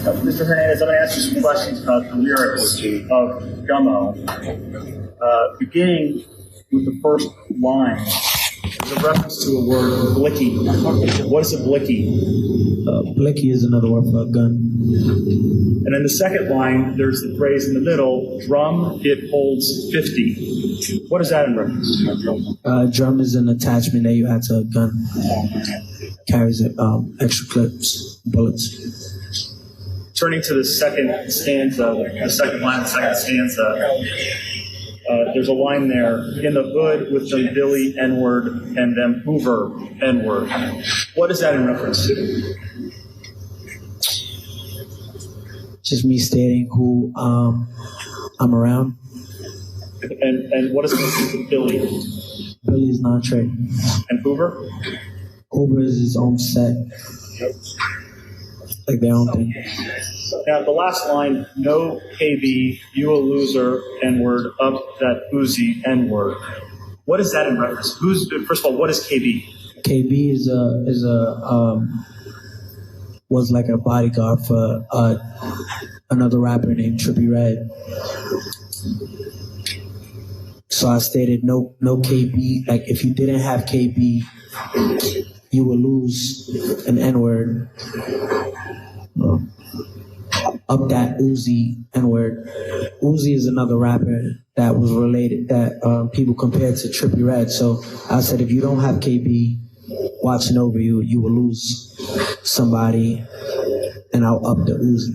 Mr. Hernandez, I'm going to ask you some questions about the lyrics of Gummo. Beginning with the first line, there's a reference to a word, blicky. What is a blicky? Blicky is another word for a gun. And then the second line, there's the phrase in the middle, drum, it holds 50. What is that in reference to? Drum is an attachment that you add to a gun. Carries extra clips, bullets. Turning to the second stanza, the second line of the second stanza, there's a line there, in the hood with them Billy N-word and them Hoover N-word. What is that in reference to? Just me stating who I'm around. And what is this with Billy? Billy is not Trey. And Hoover? Hoover is his own set. Yep. Like their own thing. Now, the last line, no KB, you a loser, N-word, up that Uzi, N-word. What is that in reference? First of all, what is KB? KB was like a bodyguard for another rapper named Trippie Redd. So I stated no KB. Like if you didn't have KB, you would lose an N-word. Up that Uzi N-word. Uzi is another rapper that was related, that people compared to Trippie Redd. So I said, if you don't have KB watching over you, you will lose somebody, and I'll up the Uzi.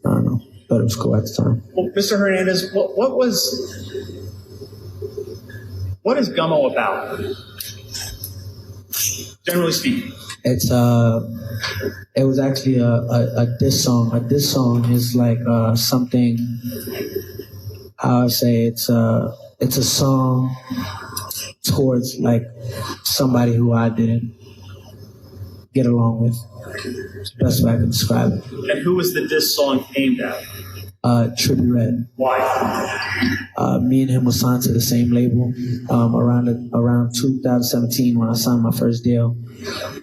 I don't know, but it was cool at the time. Well, Mr. Hernandez, what is Gummo about? Generally speaking. It was actually a diss song. A diss song is like something. How I say it's a song towards like somebody who I didn't get along with. It's the best way I can describe it. And who was the diss song aimed at? Trippie Redd. Why? Me and him were signed to the same label around 2017 when I signed my first deal.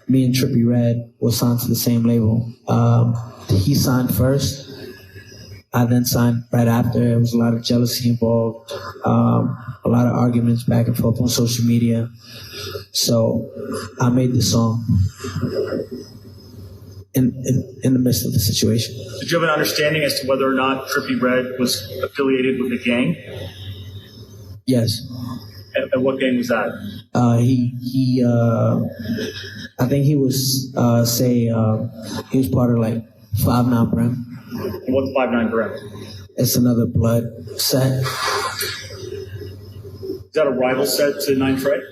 Me and Trippie Redd were signed to the same label. He signed first. I then signed right after. There was a lot of jealousy involved, a lot of arguments back and forth on social media. So I made this song in the midst of the situation. Did you have an understanding as to whether or not Trippie Redd was affiliated with a gang? Yes. And what gang was that? I think he was, he was part of like 5'9" Brim. And what's 5'9" Brim? It's another blood set. Is that a rival set to 9 Trey?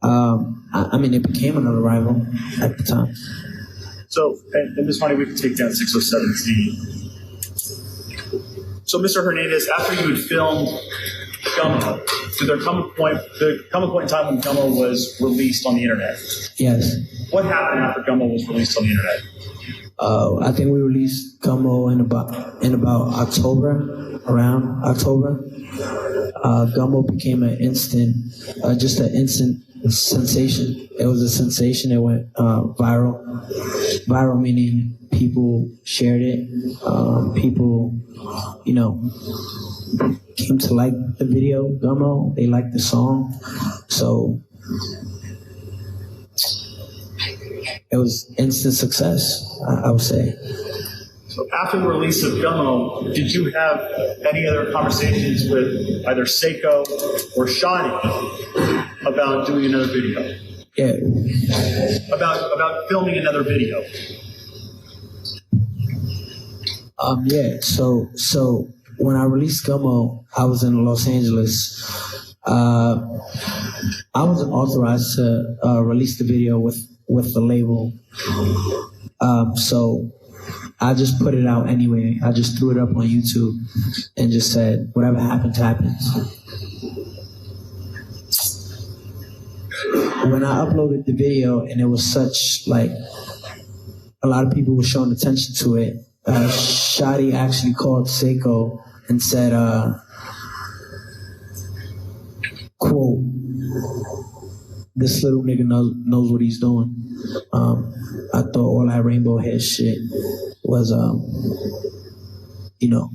I mean, it became another rival at the time. So, and it's funny, we can take down 607Z. So, Mr. Hernandez, after you had filmed Gummo, did there come a point in time when Gummo was released on the internet? Yes. What happened after Gummo was released on the internet? I think we released Gummo in about October, around October. Gummo became an instant sensation. It was a sensation. It went viral. Viral meaning people shared it. People, came to like the video, Gummo. They liked the song. So it was instant success, I would say. So after the release of Gummo, did you have any other conversations with either Seiko or Shadi about doing another video? Yeah. About filming another video? Yeah. So when I released Gummo, I was in Los Angeles. I wasn't authorized to release the video with the label. So I just put it out anyway. I just threw it up on YouTube and just said, whatever happens, happens. When I uploaded the video and it was such, like, a lot of people were showing attention to it, Shadi actually called Seiko and said, quote, this little nigga knows what he's doing. I thought all that rainbow head shit was, you know,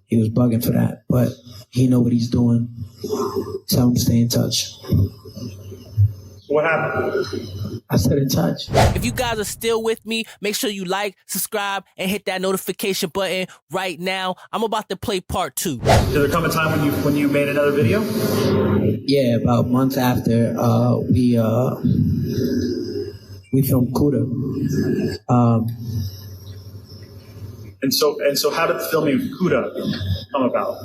he was bugging for that, but he know what he's doing. Tell him to stay in touch. What happened? I said in touch. If you guys are still with me, make sure you like, subscribe, and hit that notification button right now. I'm about to play part 2. Did there come a time when you made another video? Yeah, about months after we filmed Kuda. And so how did the filming of Kuda come about?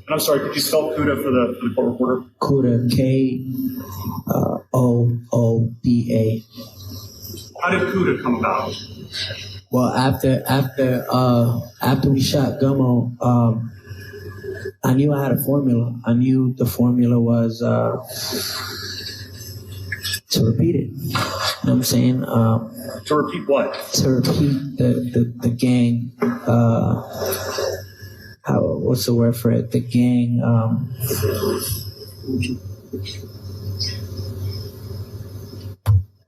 And I'm sorry, could you spell Kuda for the court reporter? Kuda, Kooda. How did Kuda come about? Well, after we shot Gummo, I knew I had a formula. I knew the formula was to repeat it. You know what I'm saying? To repeat what? To repeat the gang. What's the word for it? The gang.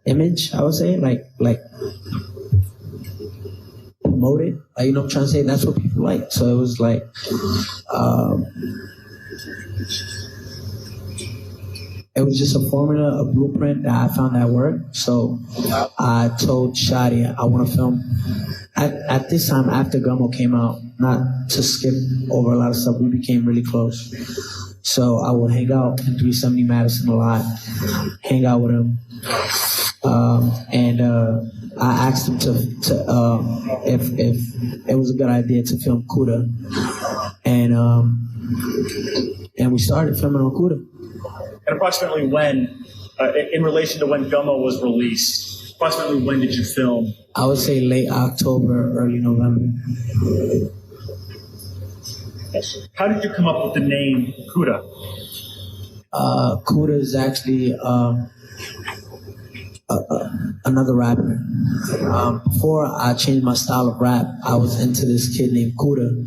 Image, I would say, like promote it. You know what I'm trying to say? That's what people like. So it was like, it was just a formula, a blueprint that I found that worked. So I told Shadi I want to film. At this time, after Gummo came out, not to skip over a lot of stuff, we became really close. So I would hang out in 370 Madison a lot, hang out with him. And I asked him if it was a good idea to film Kuda. And we started filming on Kuda. And approximately when, in relation to when Gummo was released, approximately when did you film? I would say late October, early November. How did you come up with the name Kuda? Kuda is actually another rapper. Before I changed my style of rap, I was into this kid named Kuda.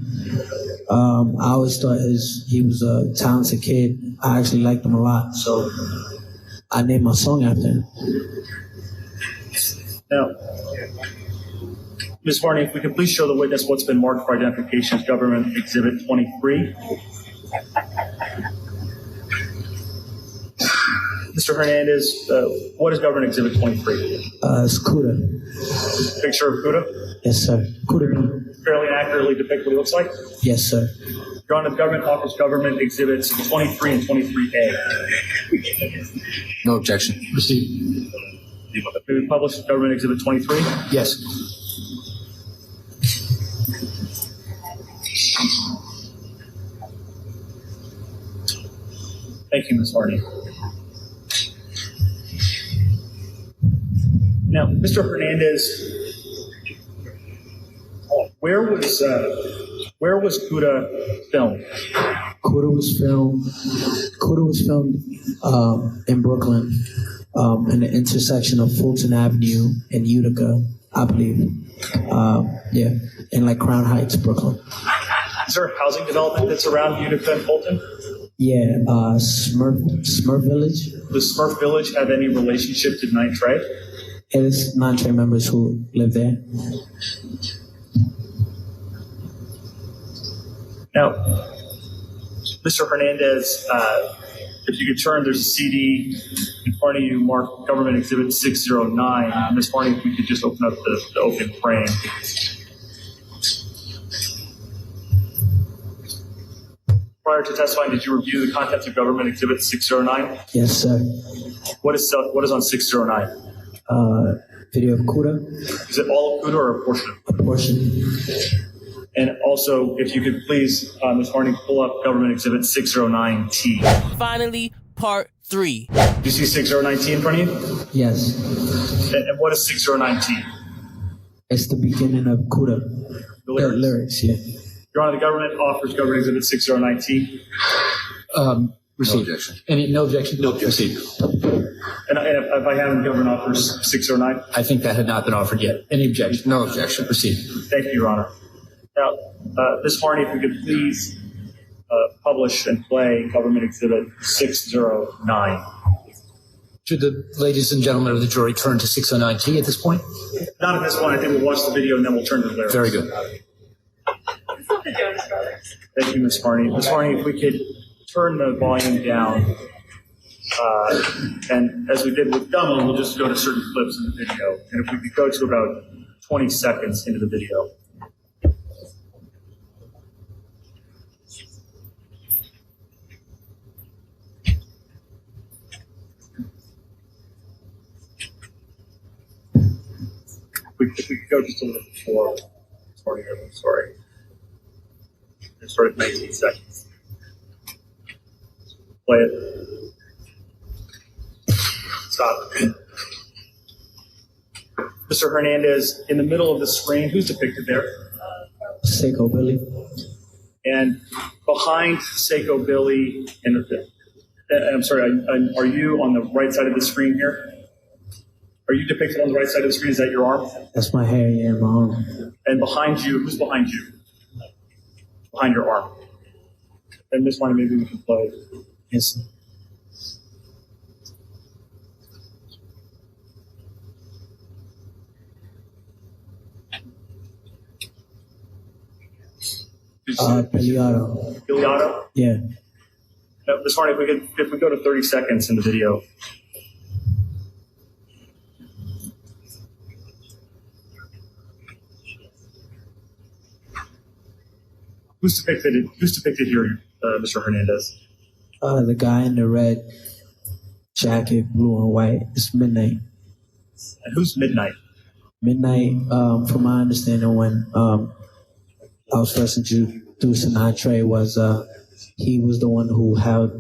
I always thought he was a talented kid. I actually liked him a lot, so I named my song after him. Now, Ms. Varney, if we could please show the witness what's been marked for identification as Government Exhibit 23. Mr. Hernandez, what is Government Exhibit 23? It's Kuda. Picture of Kuda? Yes, sir. Kuda B. Fairly accurately depict what he looks like? Yes, sir. Your Honor, the government offers Government Exhibits 23 and 23A. No objection. Proceed. May we publish Government Exhibit 23? Yes. Thank you, Ms. Varney. Now, Mr. Hernandez, where was Kuda filmed? Kuda was filmed in Brooklyn, in the intersection of Fulton Avenue and Utica, I believe. In like Crown Heights, Brooklyn. Is there a housing development that's around Utica and Fulton? Yeah, Smurf Village. Does Smurf Village have any relationship to Ninth Trade? It is non-trade members who live there. Now, Mr. Hernandez, if you could turn, there's a CD in front of you marked Government Exhibit 609. Ms. Varney, if we could just open up the open frame. Prior to testifying, did you review the contents of Government Exhibit 609? Yes, sir. What is on 609? Video of Kuda. Is it all of Kuda or a portion of Kuda? A portion. And also, if you could please, Ms. Varney, pull up Government Exhibit 609T. Finally, part 3. Do you see 609T in front of you? Yes. And what is 609T? It's the beginning of Kuda. The lyrics? Yeah. Your Honor, the government offers Government Exhibit 609T. Proceed. No objection. No objection? No objection. Proceed. And if I haven't, government offers 609. I think that had not been offered yet. Any objection? No objection. Proceed. Thank you, Your Honor. Now, Ms. Varney, if we could please publish and play Government Exhibit 609. Should the ladies and gentlemen of the jury turn to 609T at this point? Not at this point. I think we'll watch the video and then we'll turn to the lyrics. Very good. It's not the Jonas Brothers. Thank you, Ms. Farney. Ms. Farney, if we could turn the volume down. And as we did with Dummy, we'll just go to certain clips in the video. And if we could go to about 20 seconds into the video. If we could go just a little before. Sorry. It started at 19 seconds. Play it. Stop. Mr. Hernandez, in the middle of the screen, who's depicted there? Seiko Billy. And behind Seiko Billy, I'm sorry, are you on the right side of the screen here? Are you depicted on the right side of the screen? Is that your arm? That's my hair, yeah, my arm. And behind you, who's behind you? Behind your arm. And Miss Marnie, maybe we can play. Yes. Biliotto. Biliotto? Yeah. No, Miss Marnie, if we go to 30 seconds in the video. Who's depicted here, Mr. Hernandez? The guy in the red jacket, blue and white. It's Midnight. And who's Midnight? Midnight, from my understanding, when I was first introduced to Andre, he was the one who held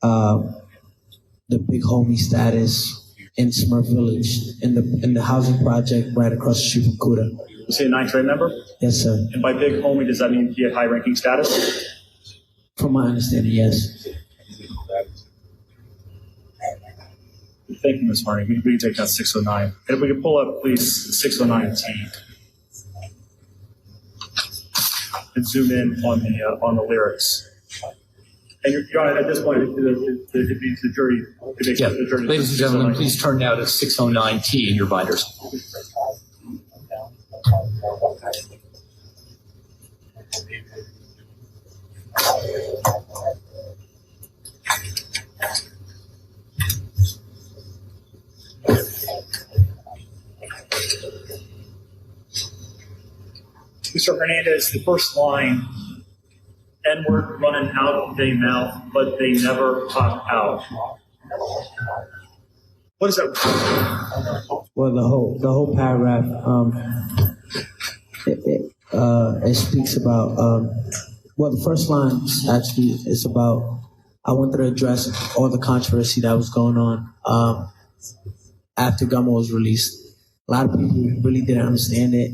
the big homie status in Smurf Village in the housing project right across the street from Kuda. Was he a 9 Trey member? Yes, sir. And by big homie, does that mean he had high-ranking status? From my understanding, yes. Thank you, Ms. Marnie. We can take that 609. And if we could pull up, please, 609T. And zoom in on the lyrics. And Your Honor, at this point, the jury. Yeah. Ladies and gentlemen, please turn now to 609T in your binders. Mr. Hernandez, the first line, N-word running out they mouth, but they never pop out. What is that? Well, the whole paragraph, it speaks about, the first line actually is about, I wanted to address all the controversy that was going on after Gummo was released. A lot of people really didn't understand it.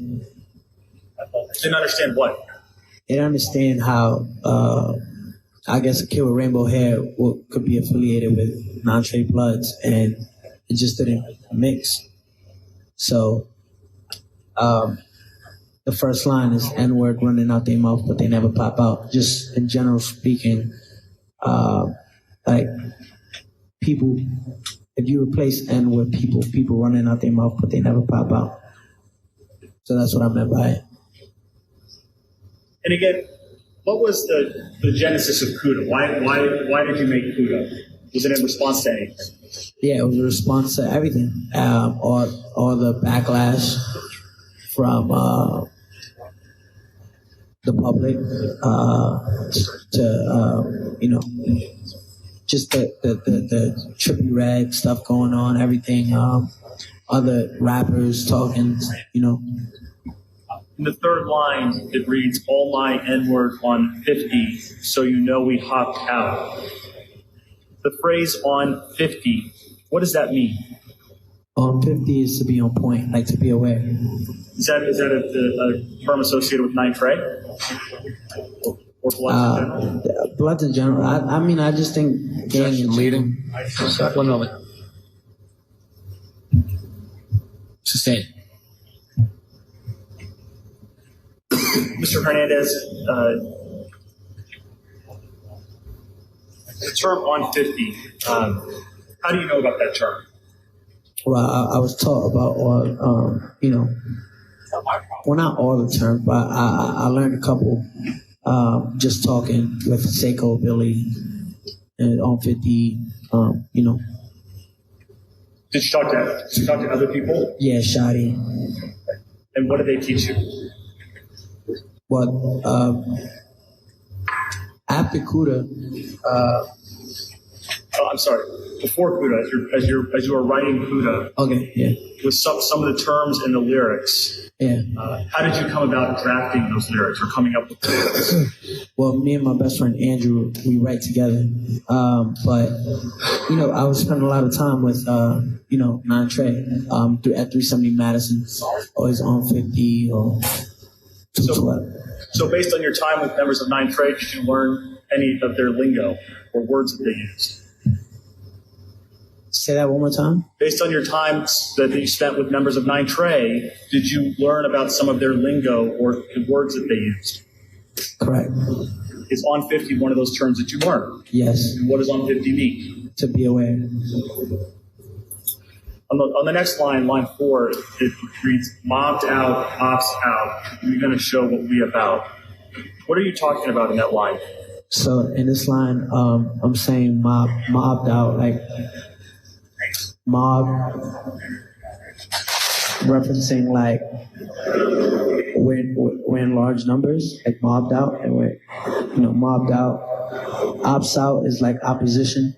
Didn't understand what? They didn't understand how, I guess, a kid with rainbow hair could be affiliated with non-Trey Bloods, and it just didn't mix. So, the first line is N-word running out their mouth, but they never pop out. Just in general speaking, like people, if you replace N with people running out their mouth, but they never pop out. So that's what I meant by it. And again, what was the genesis of CUDA? Why did you make CUDA? Was it in response to anything? Yeah, it was a response to everything. All the backlash from the public to just the Trippie Redd stuff going on, everything. Other rappers talking, In the third line, it reads, all my N-word on 50, so you know we hopped out. The phrase on 50, what does that mean? On 50 is to be on point, like to be aware. Is that a term associated with 9 Trey? Or Bloods in general? Bloods in general. I just think gang in Leading. 1 moment. Sustain. Mr. Hernandez, the term on 50, how How do you know about that term? Well, I was taught about all, well, not all the terms, but I learned a couple just talking with Seiko, Billy, and on 50, Did you talk to other people? Yeah, Shadi. And what did they teach you? Well, after Kuda, I'm sorry. Before Kuda, as you were writing Kuda, okay, yeah, with some of the terms in the lyrics, yeah. how did you come about drafting those lyrics or coming up with the lyrics? Well, me and my best friend Andrew, we write together. But I was spending a lot of time with 9 Trey at 370 Madison, always on 50 or 212. So based on your time with members of 9 Trade, did you learn any of their lingo or words that they used? Say that one more time. Based on your time that you spent with members of 9 Trey, did you learn about some of their lingo or the words that they used? Correct. Is on 50 one of those terms that you learned? Yes. And what does on 50 mean? To be aware. On the next line, line 4, it reads, mobbed out, ops out. We're going to show what we about. What are you talking about in that line? So in this line, I'm saying mobbed out, like mob, referencing like we're in large numbers, like mobbed out, and we're mobbed out. Ops out is like opposition,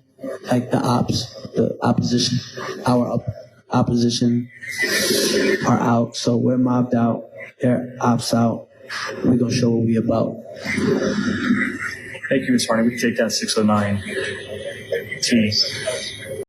like the opposition, our opposition are out. So we're mobbed out, they're ops out. We're gonna show what we about. Thank you, Ms. Harney. We can take that 609T.